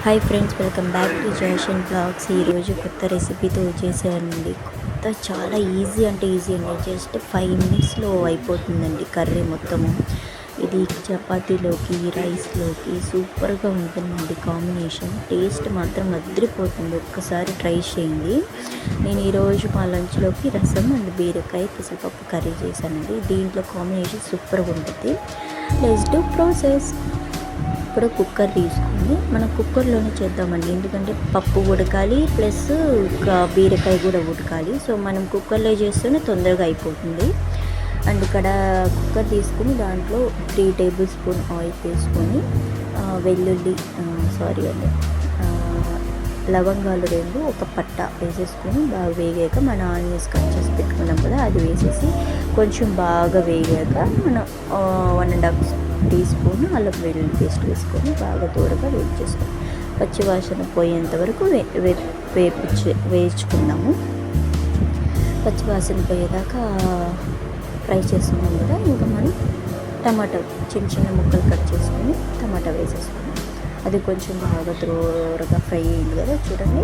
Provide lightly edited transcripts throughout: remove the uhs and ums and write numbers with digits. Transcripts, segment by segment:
Hi friends, welcome back to Joshan blogs. ఈరోజు కొత్త రెసిపీతో వచ్చేసానండి. చాలా ఈజీ అంటే ఈజీ అండి. జస్ట్ 5 మినిట్స్లో అయిపోతుందండి కర్రీ మొత్తము. ఇది చపాతీలోకి, రైస్లోకి సూపర్గా ఉంటుందండి కాంబినేషన్. టేస్ట్ మాత్రం అదిరిపోతుంది. ఒక్కసారి ట్రై చేయండి. నేను ఈరోజు మా లంచ్లోకి రసం అండ్ బీరకాయ పెసరపప్పు కర్రీ చేశానండి. దీంట్లో కాంబినేషన్ సూపర్గా ఉంటుంది. Let's do process. ఇప్పుడు కుక్కర్ తీసుకొని మనం కుక్కర్లోనే చేద్దామండి. ఎందుకంటే పప్పు ఉడకాలి, ప్లస్ బీరకాయ కూడా ఉడకాలి. సో మనం కుక్కర్లో చేస్తేనే తొందరగా అయిపోతుంది. అండ్ ఇక్కడ కుక్కర్ తీసుకుని దాంట్లో 3 టేబుల్ స్పూన్ ఆయిల్ వేసుకొని లవంగాలు 2, ఒక పట్ట వేసేసుకొని బాగా వేగాక మన ఆనియన్స్ కట్ చేసి పెట్టుకున్నాం కదా, అది వేసేసి కొంచెం బాగా వేగాక మనం 1.5 టీ స్పూన్ అల్లం వెల్లుల్లి పేస్ట్ వేసుకొని బాగా దూరగా వేయించేసుకోండి. పచ్చివాసన పోయేంత వరకు వేయించుకుందాము. పచ్చివాసన పోయేదాకా ఫ్రై చేసుకున్నాం కదా, ఇంకా మనం టమాటా చిన్న చిన్న ముక్కలు కట్ చేసుకొని టమాటా వేసేసుకున్నాం. అది కొంచెం బాగా దూరగా ఫ్రై అయింది కదా, చూడండి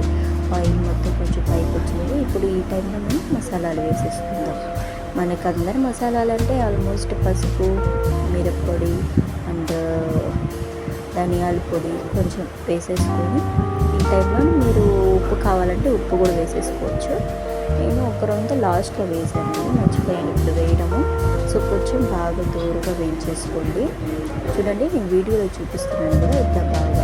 ఆయిల్ మొత్తం కొంచెం పైకి వచ్చింది. ఇప్పుడు ఈ టైంలో మనం మసాలాలు వేసేసుకుందాం. మనకు అందరి మసాలాలు అంటే ఆల్మోస్ట్ పసుపు, మిరప్పొడి అండ్ ధనియాల పొడి కొంచెం వేసేసుకొని, ఈ టైంలో మీరు ఉప్పు కావాలంటే ఉప్పు కూడా వేసేసుకోవచ్చు. నేను ఒక రౌండ్ లాస్ట్లో వేసాను, మర్చిపోయాను ఇప్పుడు వేయడము. సో కొంచెం బాగా దూరంగా వేయించేసుకోండి. చూడండి నేను వీడియోలో చూపిస్తున్నాను కదా, ఇట్లా బాగా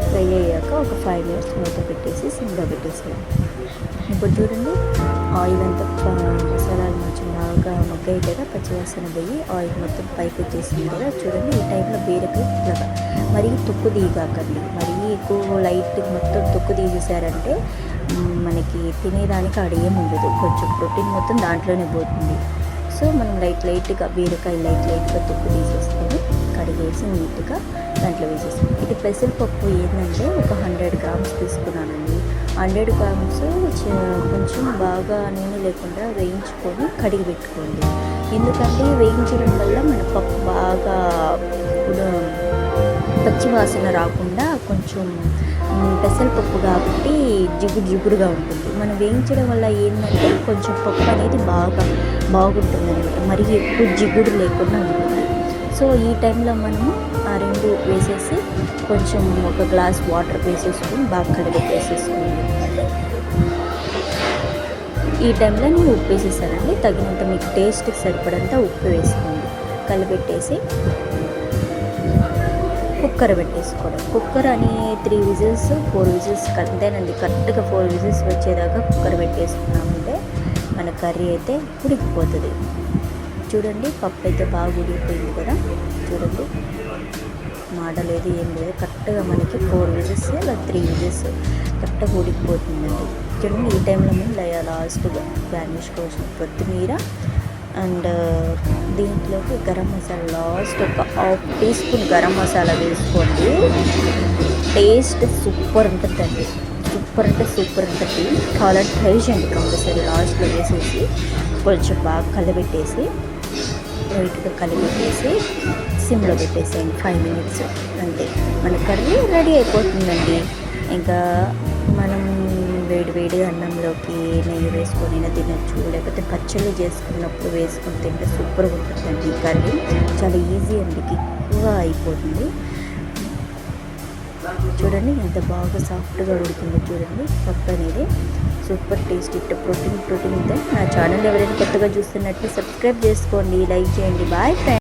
ఫ్రై అయ్యాక ఒక 5 మినిట్స్ మూత పెట్టేసి సిమ్లో పెట్టేసాను. ఇప్పుడు చూడండి ఆయిల్ అంతా మసాలాలు కొంచెం బాగా మగ్గాయి కదా, పచ్చివాసన పోయి ఆయిల్ మొత్తం పైకి వచ్చేసింది కదా. చూడండి ఈ టైంలో బీరకాయ ఇట్లాగా మరీ తొక్కు తీయకండి. మరీ ఎక్కువ లైట్ మొత్తం తొక్కు తీసేసారంటే మనకి తినేదానికి అడిగేం ఉండదు. కొంచెం ప్రోటీన్ మొత్తం దాంట్లోనే పోతుంది. సో మనం లైట్గా బీరకాయ లైట్గా తొక్కు తీసేసుకొని కడిగేసి నీట్గా దాంట్లో వేసేస్తాం. ఇది పెసరపప్పు ఏంటంటే ఒక 100 గ్రామ్స్ తీసుకున్నానండి. 100 గ్రామ్స్ కొంచెం బాగా నూనె లేకుండా వేయించుకొని కడిగి పెట్టుకోండి. ఎందుకంటే వేయించడం వల్ల మన పప్పు బాగా పచ్చి వాసన రాకుండా కొంచెం పెసరపప్పు కాబట్టి జిగురుగా ఉంటుంది. మనం వేయించడం వల్ల ఏంటంటే కొంచెం పప్పు అనేది బాగుంటుంది అనమాట. మరీ ఎక్కువ జిగురు లేకుండా ఉంటుంది. సో ఈ టైంలో మనము ఆ 2 వేసేసి కొంచెం ఒక గ్లాస్ వాటర్ వేసేసుకొని బాగా కలిపెట్టేసేసుకోండి. ఈ టైంలో నేను ఉప్పు వేసేసానండి. తగినంత మీకు టేస్ట్కి సరిపడంత ఉప్పు వేసుకోండి. కలిపెట్టేసి కుక్కర్ పెట్టేసుకోవడం. కుక్కర్ అని 3 విజిల్స్ 4 విజిల్స్ అంతేనండి. కరెక్ట్గా 4 విజిల్స్ వచ్చేదాకా కుక్కర్ పెట్టేసుకున్నామంటే మన కర్రీ అయితే ఉడికిపోతుంది. చూడండి పప్పు అయితే బాగా ఉడికిపోయింది కదా, చూడండి మాడలేదు ఏం లేదు. కరెక్ట్గా మనకి 4 విజిల్స్ లేదా 3 విజిల్స్ కరెక్ట్గా ఉడికిపోతుందండి. చూడండి ఈ టైంలో మనం లాస్ట్గా గార్నిష్ కోసం కొత్తిమీర అండ్ దీంట్లోకి గరం మసాలా లాస్ట్ ఒక 1/2 టీ స్పూన్ గరం మసాలా వేసుకోండి. టేస్ట్ సూపర్ ఉంటుందండి. సూపర్ అంటే సూపర్ ఉంటుంది. కావాలంటే ట్రై చేయండి కంపల్సరీ. లాస్ట్లో వేసేసి కొంచెం బాగా కలిపెట్టేసి లైట్గా కలిపెట్టేసి సిమ్లో పెట్టేసేయండి 5 మినిట్స్. అంతే మన కర్రీ రెడీ అయిపోతుందండి. ఇంకా మనం వేడి అన్నంలోకి నెయ్యి వేసుకొని తినచ్చు, లేకపోతే పచ్చళ్ళు చేసుకున్నప్పుడు వేసుకొని తింటే సూపర్గా ఉంటుందండి. ఈ కర్రీ చాలా ఈజీ అండి, ఎక్కువగా అయిపోతుంది. చూడండి ఎంత బాగా సాఫ్ట్గా ఉడుకుందో. చూడండి పప్పు అనేది సూపర్ టేస్ట్. ఇట్లా ప్రోటీన్ ఉంటే నా ఛానల్ ఎవరైనా కొత్తగా చూస్తున్నట్టు సబ్స్క్రైబ్ చేసుకోండి, లైక్ చేయండి. Bye friends.